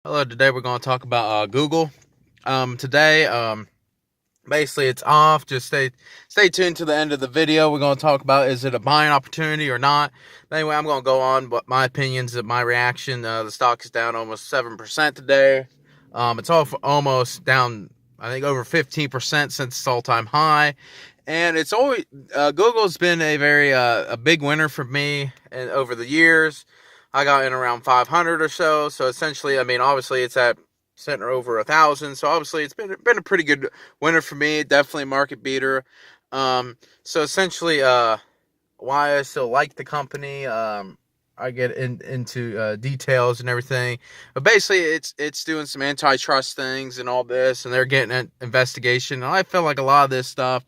Hello, today we're going to talk about Google. Today, basically it's off. Just stay tuned to the end of the video. We're going to talk about is it a buying opportunity or not. But anyway, I'm going to go on but my opinions of my reaction. The stock is down almost 7% today. It's almost down, I think, over 15% since its all-time high. And it's always Google's been a very a big winner for me and over the years. I got in around 500 or so. So essentially, I mean, obviously it's at sitting over 1,000. So obviously it's been a pretty good winner for me. Definitely a market beater. So essentially, why I still like the company. I get into details and everything, but basically it's doing some antitrust things and all this, and they're getting an investigation. And I feel like a lot of this stuff,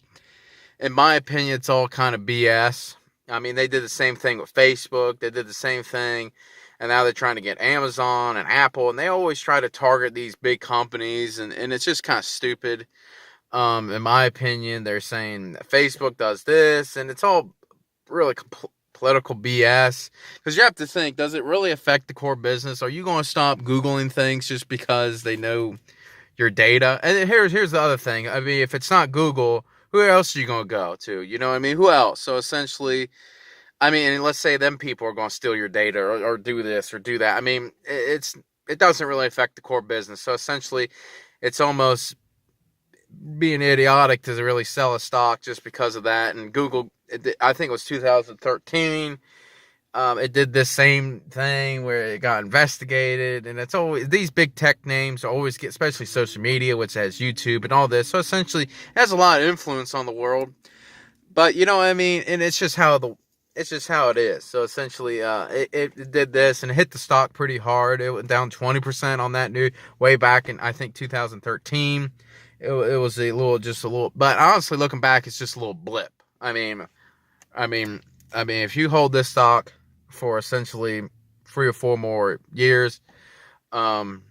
in my opinion, it's all kind of BS. I mean, they did the same thing with Facebook. They did the same thing, and now they're trying to get Amazon and Apple, and they always try to target these big companies, and it's just kind of stupid. In my opinion, they're saying Facebook does this, and it's all really political BS. Because you have to think, does it really affect the core business? Are you going to stop Googling things just because they know your data? And here's the other thing. I mean, if it's not Google, who else are you going to go to? You know what I mean? Who else? So essentially, I mean, and let's say them people are going to steal your data or do this or do that. I mean, it doesn't really affect the core business. So essentially, it's almost being idiotic to really sell a stock just because of that. And Google, I think it was 2013. It did this same thing where it got investigated, and it's always these big tech names always get, especially social media, which has YouTube and all this. So essentially, it has a lot of influence on the world. But you know what I mean, and it's just how it is. So essentially, it did this and it hit the stock pretty hard. It went down 20% on that new way back in I think 2013. It was just a little, but honestly, looking back, it's just a little blip. I mean, if you hold this stock for essentially 3 or 4 more years, um,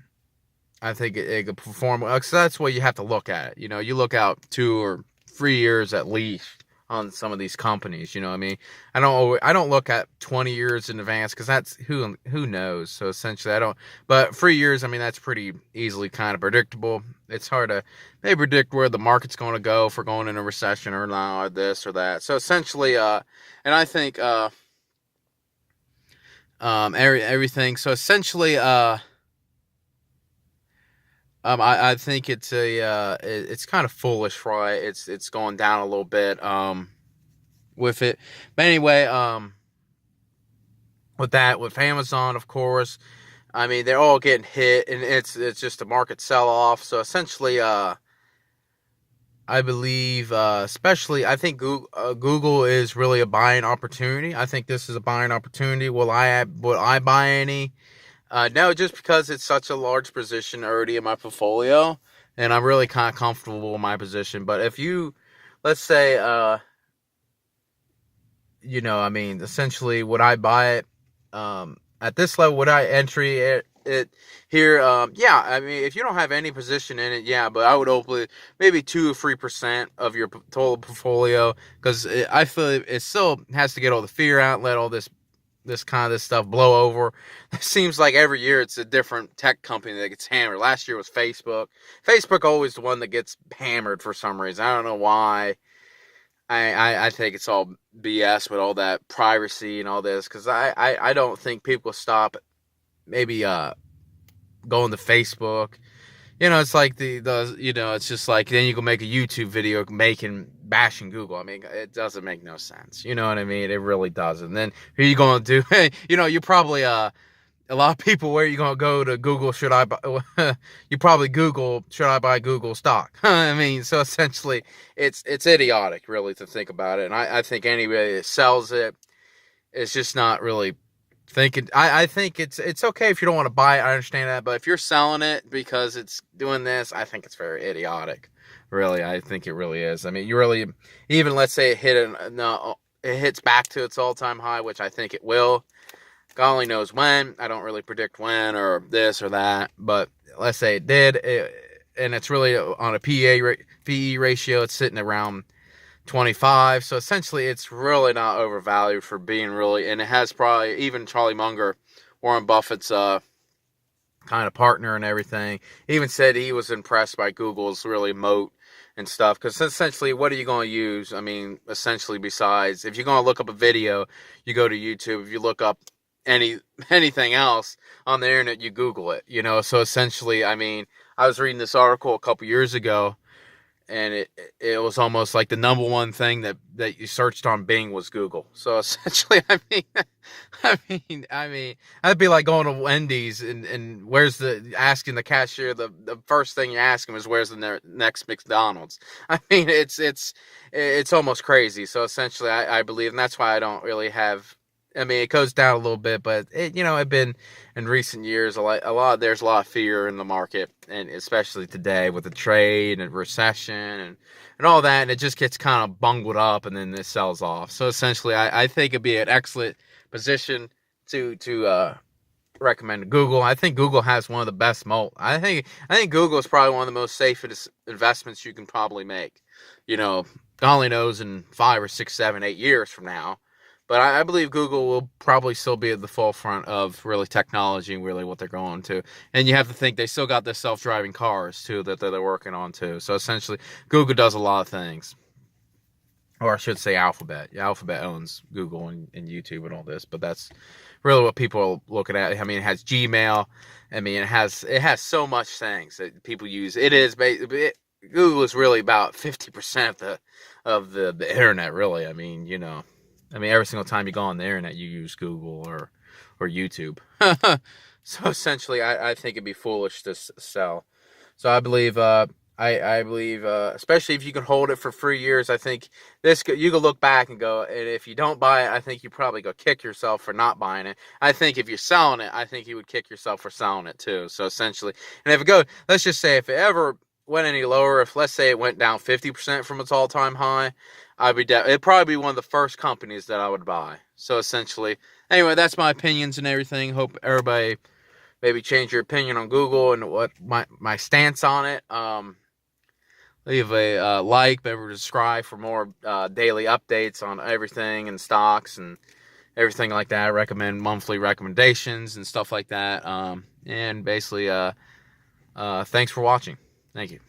I think it could perform well. Cause that's what you have to look at. You know, you look out 2 or 3 years at least on some of these companies. You know what I mean? I don't look at 20 years in advance because that's who knows. So essentially, I don't. But 3 years, I mean, that's pretty easily kind of predictable. It's hard to maybe predict where the market's going to go if we're going in a recession or not, or this or that. So essentially, and I think everything. So essentially, I think it's kind of foolish, right? It's going down a little bit, with it. But anyway, with Amazon, of course, I mean, they're all getting hit, and it's just a market sell off. So essentially, I believe, especially, I think Google is really a buying opportunity. I think this is a buying opportunity. Will I buy any? No, just because it's such a large position already in my portfolio, and I'm really kind of comfortable in my position. But if you, let's say, I mean, essentially, would I buy it? At this level, would I entry it here? Yeah, I mean, if you don't have any position in it, yeah, but I would hopefully maybe 2 or 3% of your total portfolio, because I feel it still has to get all the fear out, let all this stuff blow over. It seems like every year it's a different tech company that gets hammered. Last year was Facebook. Facebook always the one that gets hammered for some reason. I don't know why. I think it's all BS with all that privacy and all this, because I don't think people stop maybe going to Facebook. It's like it's just like then you can make a YouTube video bashing Google. I mean, it doesn't make no sense. You know what I mean? It really doesn't. And then who are you going to do? You probably a lot of people, where are you going to go to Google? Should I buy? You probably Google, should I buy Google stock? I mean, so essentially, it's idiotic, really, to think about it. And I think anybody that sells it is just not really thinking. I think it's okay if you don't want to buy it. I understand that, but if you're selling it because it's doing this, I think it's very idiotic. Really, I think it really is. I mean, you really, even let's say it hits back to its all-time high, which I think it will. God only knows when. I don't really predict when or this or that, but let's say it did, and it's really on a PE ratio. It's sitting around 25. So essentially, it's really not overvalued for being really, and it has probably even Charlie Munger, Warren Buffett's kind of partner and everything. He even said he was impressed by Google's really moat and stuff, because essentially, what are you going to use? I mean, essentially, besides, if you're going to look up a video, you go to YouTube. If you look up any anything else on the internet, you Google it, you know. So essentially, I mean, I was reading this article a couple years ago, and it was almost like the number one thing that you searched on Bing was Google. So essentially, I mean, that'd be like going to Wendy's and where's the asking the cashier, the first thing you ask him is where's the next McDonald's. I mean, it's almost crazy. So essentially, I believe, and that's why I don't really have. I mean, it goes down a little bit, but it's been in recent years there's a lot of fear in the market, and especially today with the trade and recession and all that, and it just gets kind of bungled up, and then it sells off. So essentially, I think it'd be an excellent position to recommend Google. I think Google has one of the best moat. I think Google is probably one of the most safest investments you can probably make. God only knows in 5 or 6, 7, 8 years from now. But I believe Google will probably still be at the forefront of really technology and really what they're going to. And you have to think they still got the self-driving cars too that they're working on too. So essentially, Google does a lot of things. Or I should say Alphabet. Yeah, Alphabet owns Google and YouTube and all this. But that's really what people are looking at. I mean, it has Gmail. I mean, it has so much things that people use. Google is really about 50% of the internet, really. I mean, every single time you go on the internet, you use Google or YouTube. So essentially, I think it'd be foolish to sell. So I believe, I believe, especially if you can hold it for 3 years, I think you can look back and go, and if you don't buy it, I think you probably go kick yourself for not buying it. I think if you're selling it, I think you would kick yourself for selling it too. So essentially, and let's just say if it ever went any lower, if let's say it went down 50% from its all-time high, it'd probably be one of the first companies that I would buy. So essentially, anyway, that's my opinions and everything. Hope everybody maybe change your opinion on Google and what my stance on it. Leave a like, maybe subscribe for more daily updates on everything and stocks and everything like that. I recommend monthly recommendations and stuff like that. And basically, thanks for watching. Thank you.